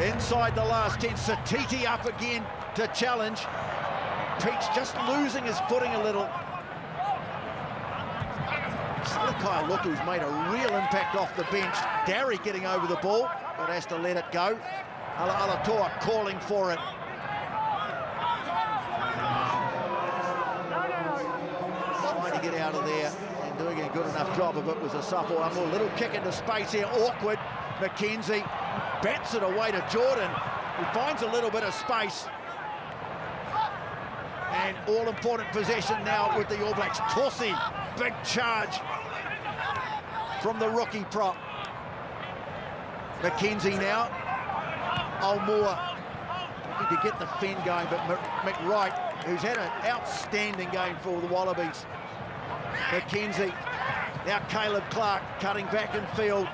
Inside the last 10, Satiti up again to challenge. Peach just losing his footing a little. Silikai look, who's made a real impact off the bench. Darry getting over the ball, but has to let it go. Alatoa calling for it. Trying to get out of there and doing a good enough job of it was a Sapo. A little kick into space here, awkward. McKenzie bats it away to Jordan, who finds a little bit of space. And all-important possession now with the All Blacks. Tosi, big charge from the rookie prop. McKenzie now. Almore looking to get the fend going, but McWright, who's had an outstanding game for the Wallabies. McKenzie, now Caleb Clark cutting back in field.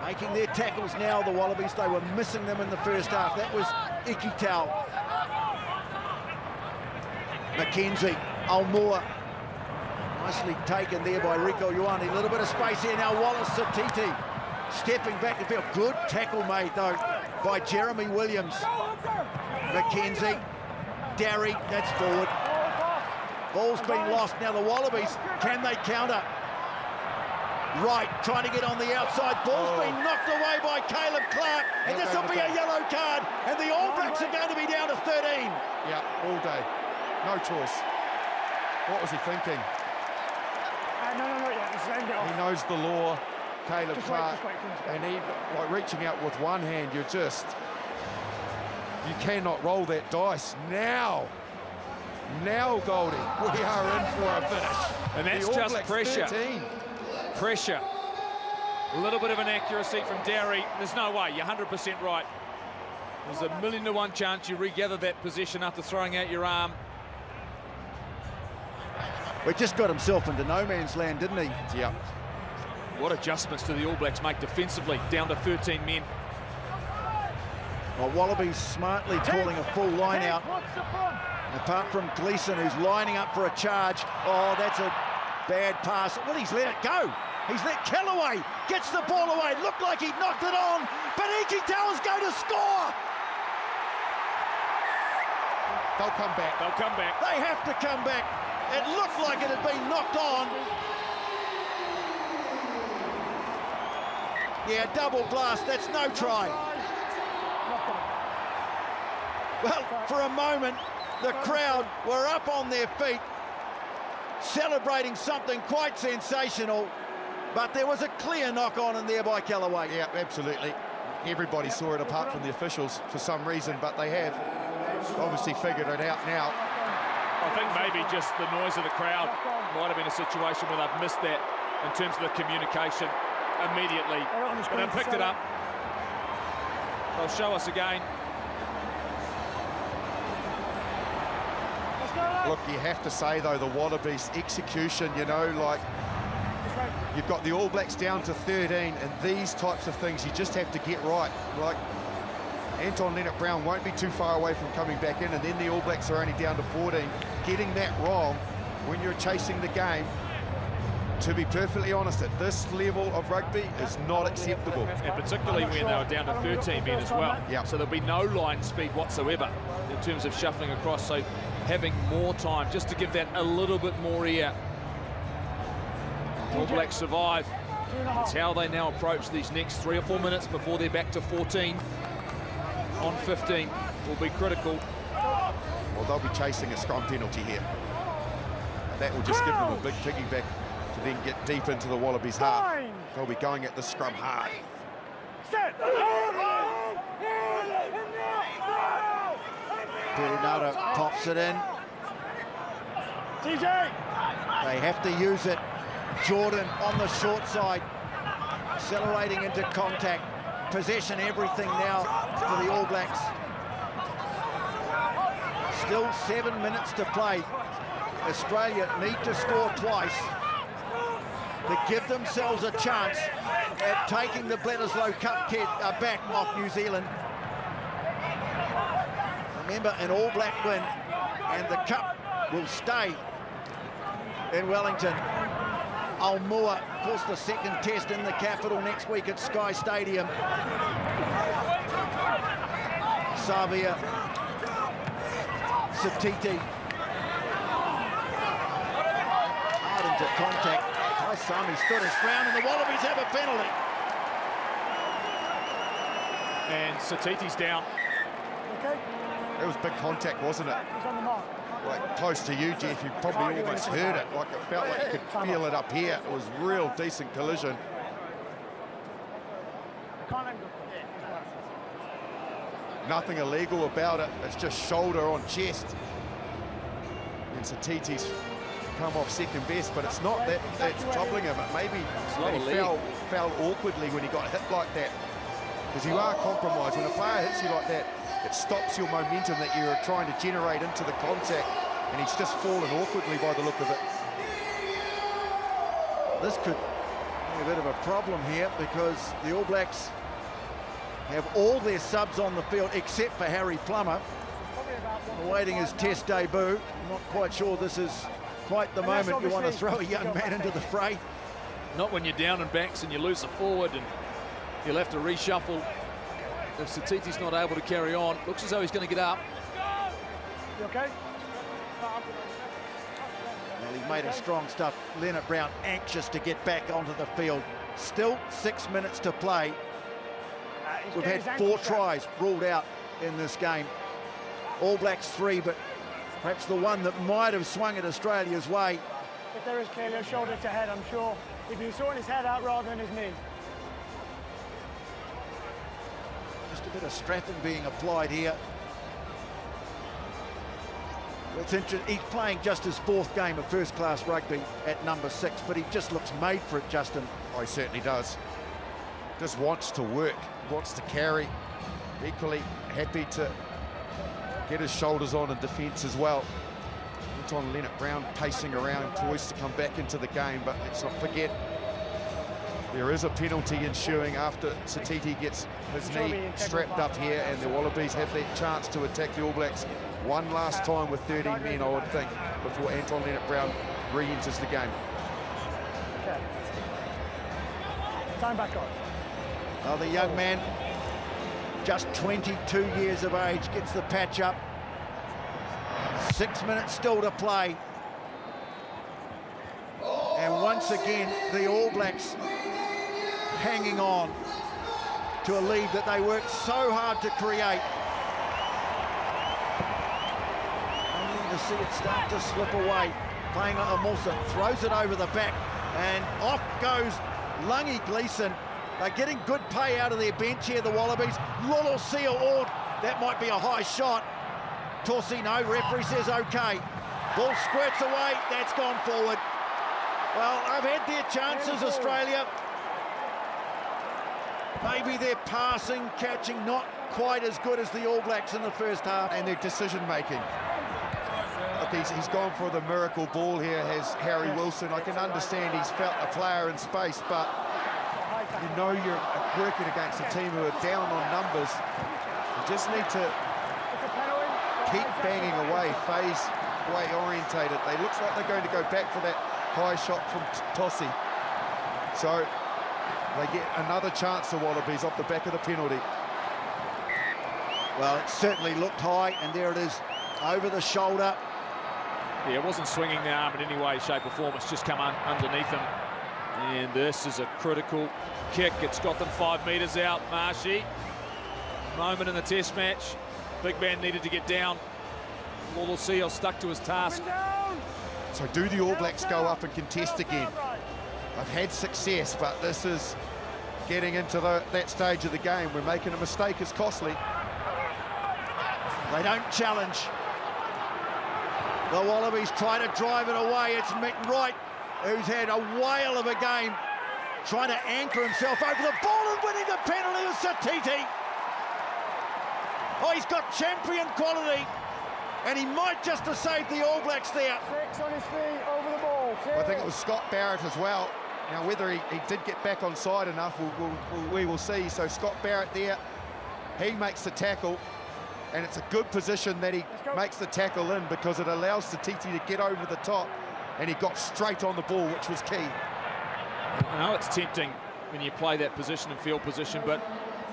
Making their tackles now, the Wallabies. They were missing them in the first half. That was Ikitau. McKenzie, Almore. Nicely taken there by Rico Ioane. A little bit of space here now. Wallace Satiti stepping back in field. Good tackle made, though, by Jeremy Williams. McKenzie, Darry, that's forward. Ball's been lost. Now the Wallabies, can they counter? Right, trying to get on the outside. Ball's been knocked away by Caleb Clark, and this will be a yellow card, and the All Blacks are going to be down to 13. Yeah, all day. No choice. What was he thinking? No. He knows the law, Caleb Clark, and he, like, reaching out with one hand, you cannot roll that dice. Now, Goldie, we are in for a finish. And that's just pressure. 13. Pressure. A little bit of inaccuracy from Darry. There's no way, you're 100% right. There's a 1,000,000 to 1 chance you regather that position after throwing out your arm. He just got himself into no man's land, didn't he? Yeah. What adjustments do the All Blacks make defensively, down to 13 men? Well, Wallabies smartly calling a full line out. Apart from Gleeson, who's lining up for a charge. Oh, that's a bad pass. Well, he's let it go. He's let Callaway gets the ball away. Looked like he knocked it on, but Ikitau's going to score. They'll come back. They'll come back. They have to come back. It looked like it had been knocked on. Yeah, double blast. That's no try. Well, for a moment, the crowd were up on their feet, celebrating something quite sensational, but there was a clear knock-on in there by Callaway. Yeah, absolutely. Everybody saw it apart from the officials for some reason, but they have obviously figured it out now. I think maybe just the noise of the crowd might have been a situation where they've missed that in terms of the communication immediately. And they've picked it up. They'll show us again. Look, you have to say, though, the Wallabies' execution, you know, like, you've got the All Blacks down to 13, and these types of things you just have to get right. Like, Anton Leonard-Brown won't be too far away from coming back in, and then the All Blacks are only down to 14. Getting that wrong when you're chasing the game, to be perfectly honest, at this level of rugby is not acceptable. And particularly when they were down to 13 men as well. Yep. So there'll be no line speed whatsoever in terms of shuffling across. So having more time just to give that a little bit more air. All Blacks survive. It's how they now approach these next 3 or 4 minutes before they're back to 14 on 15 will be critical. Well, they'll be chasing a scrum penalty here. And that will just give them a big piggyback to then get deep into the Wallabies half. They'll be going at the scrum hard. Perenara pops it in. TJ! They have to use it. Jordan on the short side, accelerating into contact. Possession, everything now for the All Blacks. Still 7 minutes to play. Australia need to score twice to give themselves a chance at taking the Bledisloe Cup back off New Zealand. Remember, an All Black win, and the Cup will stay in Wellington. Almua, of course, the second test in the capital next week at Sky Stadium. Savia, Satiti. Hard into contact. Taisami stood his ground and the Wallabies have a penalty. And Satiti's down. Okay. It was big contact, wasn't it? He's on the mark. Like close to you, Jeff, you probably almost heard it. Like it felt like you could feel it up here. It was real decent collision. Can't let him go. Nothing illegal about it. It's just shoulder on chest. And Satiti's come off second best, but it's not that that's troubling him. It maybe that he fell awkwardly when he got hit like that. Because you are compromised. When a player hits you like that, it stops your momentum that you're trying to generate into the contact, and he's just fallen awkwardly by the look of it. This could be a bit of a problem here because the All Blacks have all their subs on the field except for Harry Plummer, awaiting his test debut. I'm not quite sure this is quite the moment you want to throw a young man into the fray. Not when you're down and backs and you lose the forward and you'll have to reshuffle. If Satiti's not able to carry on, looks as though he's going to get up. You okay? Well, he's made a strong stuff. Leonard Brown anxious to get back onto the field. Still 6 minutes to play. We've had 4 tries ruled out in this game. All Blacks 3, but perhaps the one that might have swung it Australia's way. If there is clearly a shoulder to head, I'm sure he'd be sorting his head out rather than his knee. Just a bit of strapping being applied here. It's interesting, he's playing just his 4th game of first-class rugby at number 6, but he just looks made for it, Justin. Oh, he certainly does. Just wants to work, wants to carry. Equally happy to get his shoulders on in defence as well. Anton Leonard-Brown pacing around, poised to come back into the game, but let's not forget there is a penalty ensuing after Satiti gets his knee strapped up here, and the Wallabies have that chance to attack the All Blacks one last time with 13 men, I would think, before Anton Leonard-Brown re-enters the game. Okay. Time back on. Well, the young man, just 22 years of age, gets the patch up. 6 minutes still to play. And once again, the All Blacks hanging on to a lead that they worked so hard to create. Only to see it start to slip away. Playing like a Molson, throws it over the back, and off goes Lungi Gleeson. They're getting good pay out of their bench here, the Wallabies. Lolo Seal, oh, that might be a high shot. Torsino, referee says okay. Ball squirts away, that's gone forward. Well, they've had their chances, Australia. Maybe their passing, catching, not quite as good as the All Blacks in the first half. And their decision-making. Look, he's gone for the miracle ball here, has Harry Wilson. I can understand he's felt a player in space, but you know you're working against a team who are down on numbers. You just need to keep banging away, phase way orientated. They looks like they're going to go back for that high shot from Tossi. So they get another chance, the Wallabies, off the back of the penalty. Well, it certainly looked high, and there it is, over the shoulder. Yeah, it wasn't swinging the arm in any way, shape or form. It's just come underneath him. And this is a critical kick. It's got them 5 metres out. Marshy, moment in the test match. Big man needed to get down. Lolo Seal stuck to his task. So do the All Blacks go up and contest again? I've had success, but this is getting into that stage of the game where making a mistake is costly. They don't challenge. The Wallabies try to drive it away. It's McWright, who's had a whale of a game, trying to anchor himself over the ball and winning the penalty with Satiti. Oh, he's got champion quality, and he might just have saved the All Blacks there. 6 on his feet, over the ball. I think it was Scott Barrett as well. Now, whether he did get back on side enough, we will see. So Scott Barrett there, he makes the tackle, and it's a good position that he makes the tackle in because it allows Satiti to get over the top, and he got straight on the ball, which was key. I know it's tempting when you play that position and field position, but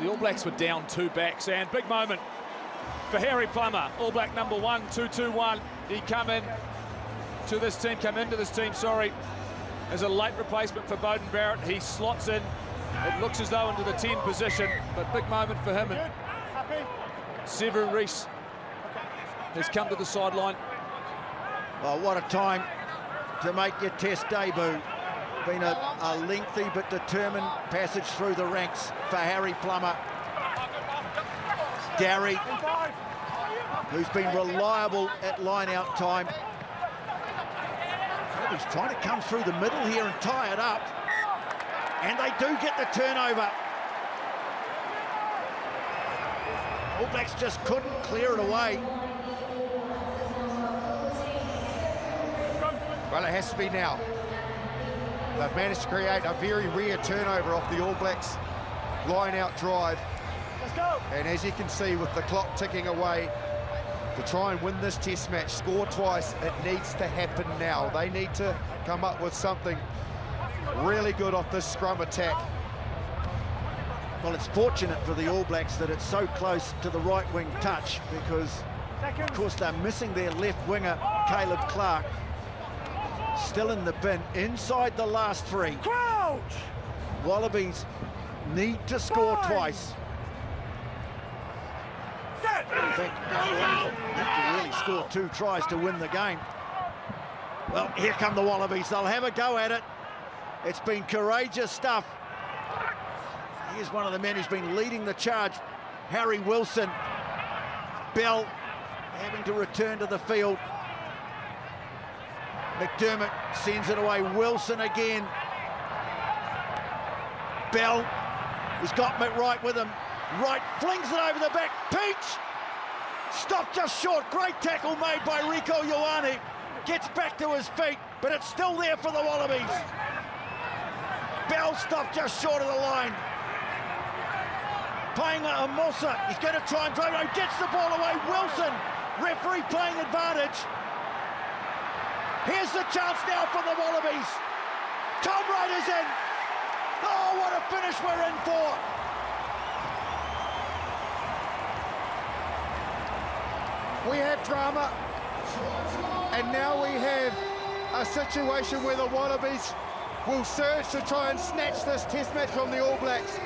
The All Blacks were down 2 backs, and big moment for Harry Plummer, All Black number 1, 2-2-1. He come into this team, as a late replacement for Beauden Barrett. He slots in. It looks as though into the 10 position, but big moment for him. And Severin Rees has come to the sideline. Well, what a time to make your Test debut. Been a lengthy but determined passage through the ranks for Harry Plummer. Darry, who's been reliable at line-out time. He's trying to come through the middle here and tie it up. And they do get the turnover. All Blacks just couldn't clear it away. Well, it has to be now. They've managed to create a very rare turnover off the All Blacks line-out drive. Let's go. And as you can see, with the clock ticking away, to try and win this Test match, score twice, it needs to happen now. They need to come up with something really good off this scrum attack. Well, it's fortunate for the All Blacks that it's so close to the right wing touch, because, of course, they're missing their left winger, Caleb Clark. Still in the bin, inside the last 3. Crouch! Wallabies need to score twice. In fact, have to really score 2 tries to win the game. Well, here come the Wallabies. They'll have a go at it. It's been courageous stuff. Here's one of the men who's been leading the charge, Harry Wilson. Bell having to return to the field. McDermott sends it away. Wilson again. Bell, he's got McWright with him. Wright flings it over the back. Peach! Stopped just short. Great tackle made by Rico Ioane. Gets back to his feet, but it's still there for the Wallabies. Bell stopped just short of the line. Playing Amosa. He's going to try and drive it. Gets the ball away. Wilson. Referee playing advantage. Here's the chance now for the Wallabies. Tom Wright is in. Oh, what a finish we're in for. We have drama, and now we have a situation where the Wallabies will surge to try and snatch this Test match from the All Blacks.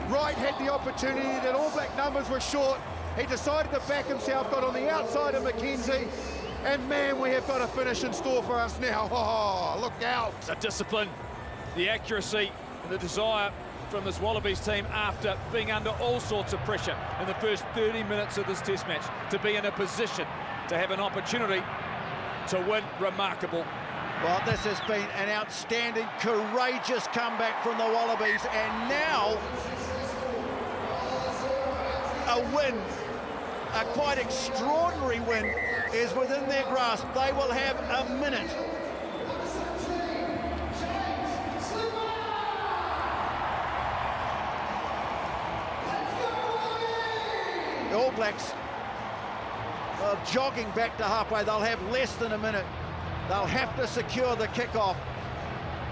Wright had the opportunity, that All Black numbers were short. He decided to back himself, got on the outside of McKenzie, and man, we have got a finish in store for us now. Oh, look out. The discipline, the accuracy, and the desire from this Wallabies team after being under all sorts of pressure in the first 30 minutes of this Test match, to be in a position to have an opportunity to win. Remarkable. Well, this has been an outstanding, courageous comeback from the Wallabies, and now a win, a quite extraordinary win, is within their grasp. They will have a minute. The All Blacks are jogging back to halfway. They'll have less than a minute. They'll have to secure the kickoff.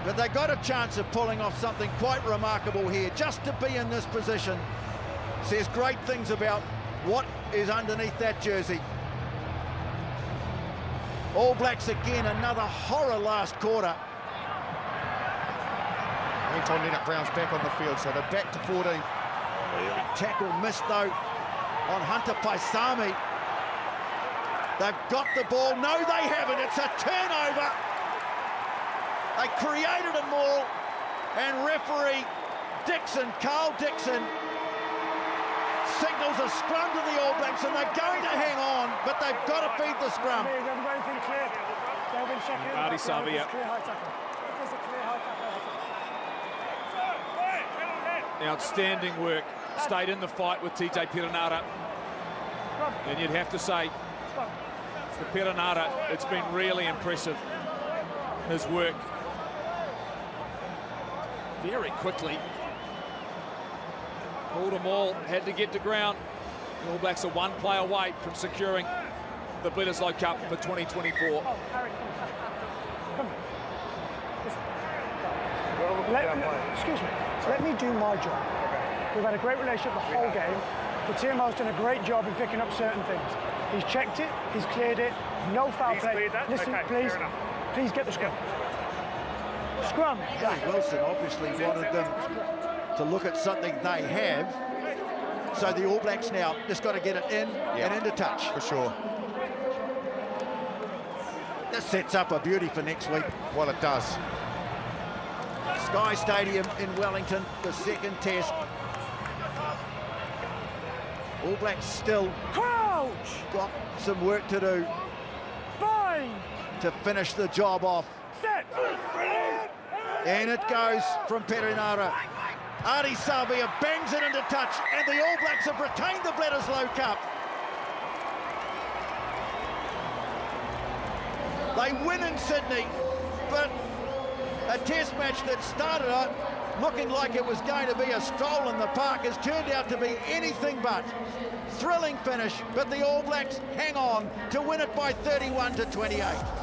But they got a chance of pulling off something quite remarkable here. Just to be in this position says great things about what is underneath that jersey. All Blacks again, another horror last quarter. Anton Linnett-Brown's back on the field, so they're back to 14. Early tackle missed though on Hunter Paisami. They've got the ball. No, they haven't. It's a turnover. They created a maul, and referee Dixon, Carl Dixon, signals a scrum to the All Blacks, and they're going to hang on, but they've got to feed the scrum. Marty Savia. Outstanding work. Stayed in the fight with TJ Perenara. And you'd have to say, for Perenara, it's been really impressive, his work. Very quickly. Pulled them all, had to get to ground. The All Blacks are one play away from securing the Bledisloe Cup for 2024. Excuse me, let me do my job. We've had a great relationship the whole game. Timo's done a great job in picking up certain things. He's checked it, he's cleared it, no foul play. Listen, okay, please get the scrum. Scrum. Gary Wilson obviously wanted them to look at something they have. So the All Blacks now just got to get it in and into touch. For sure. This sets up a beauty for next week. Well, it does. Sky Stadium in Wellington, the second test. All Blacks still got some work to do to finish the job off. Set. And it goes from Perinara. Ardie Savia bangs it into touch, and the All Blacks have retained the Bledisloe Cup. They win in Sydney, but a test match that started out looking like it was going to be a stroll in the park has turned out to be anything but. Thrilling finish, but the All Blacks hang on to win it by 31-28.